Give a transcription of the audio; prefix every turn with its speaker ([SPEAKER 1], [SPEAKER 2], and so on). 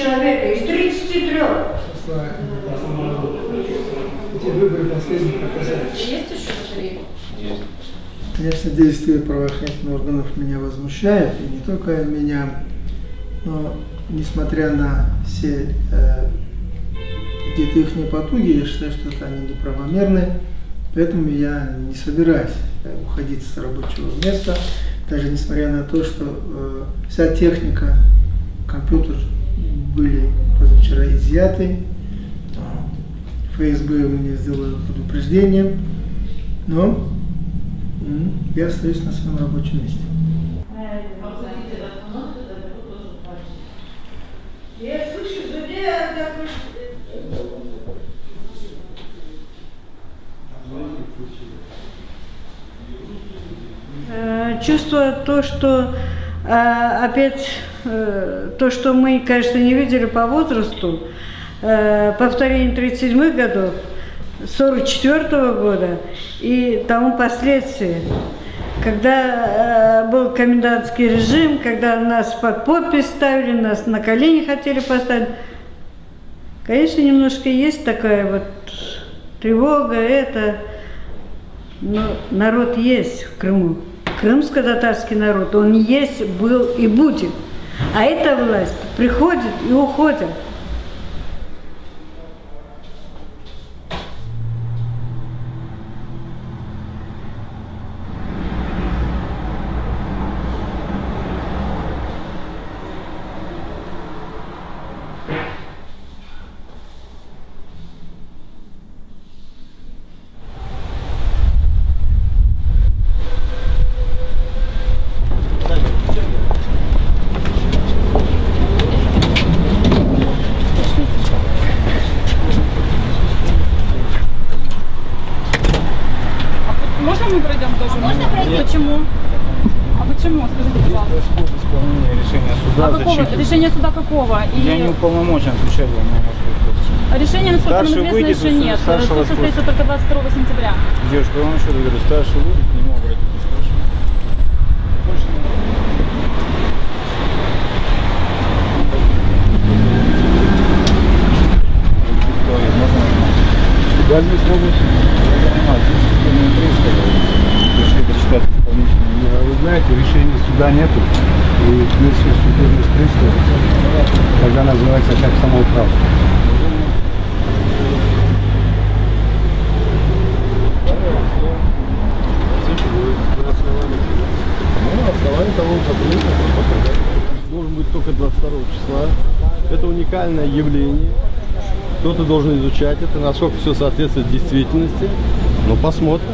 [SPEAKER 1] человека из 33.
[SPEAKER 2] Эти выборы последних показали.
[SPEAKER 1] Есть еще батареи?
[SPEAKER 3] Есть.
[SPEAKER 2] Конечно, действия правоохранительных органов меня возмущают, и не только меня, но несмотря на все где-то их потуги, я считаю, что это они неправомерны, поэтому я не собираюсь уходить с рабочего места, даже несмотря на то, что вся техника, компьютер были позавчера изъяты, ФСБ мне сделало предупреждение, но я остаюсь на своем рабочем месте.
[SPEAKER 1] Я слышу, чувствую то, что опять то, что мы, конечно, не видели по возрасту, повторение 37-х годов, 44-го года и тому последствия. Когда был комендантский режим, когда нас под подпись ставили, нас на колени хотели поставить. Конечно, немножко есть такая вот тревога, но народ есть в Крыму. Крымско-татарский народ, он есть, был и будет. А эта власть приходит и уходит.
[SPEAKER 4] Мы пройдем тоже? Можно пройти? Почему? А почему? Скажите, пожалуйста.
[SPEAKER 3] Исполнение решения суда.
[SPEAKER 4] А какого? Решение суда какого?
[SPEAKER 3] Я не уполномочен отвечать вам на ваш вопрос.
[SPEAKER 4] Решения, насколько нам известно, еще нет. Суд состоится только 22 сентября.
[SPEAKER 3] Девушка, я вам еще говорю, старший будет, не могу это спрашивать. Больше не могу. Дальность области, пришли почитать исполнительные.
[SPEAKER 5] Вы знаете, решения суда нету, и вместе с судебным приставом, когда называется как самоуправство.
[SPEAKER 6] Основание того, должен быть только 22 числа. Это уникальное явление. Кто-то должен изучать это, насколько все соответствует действительности. Но посмотрим.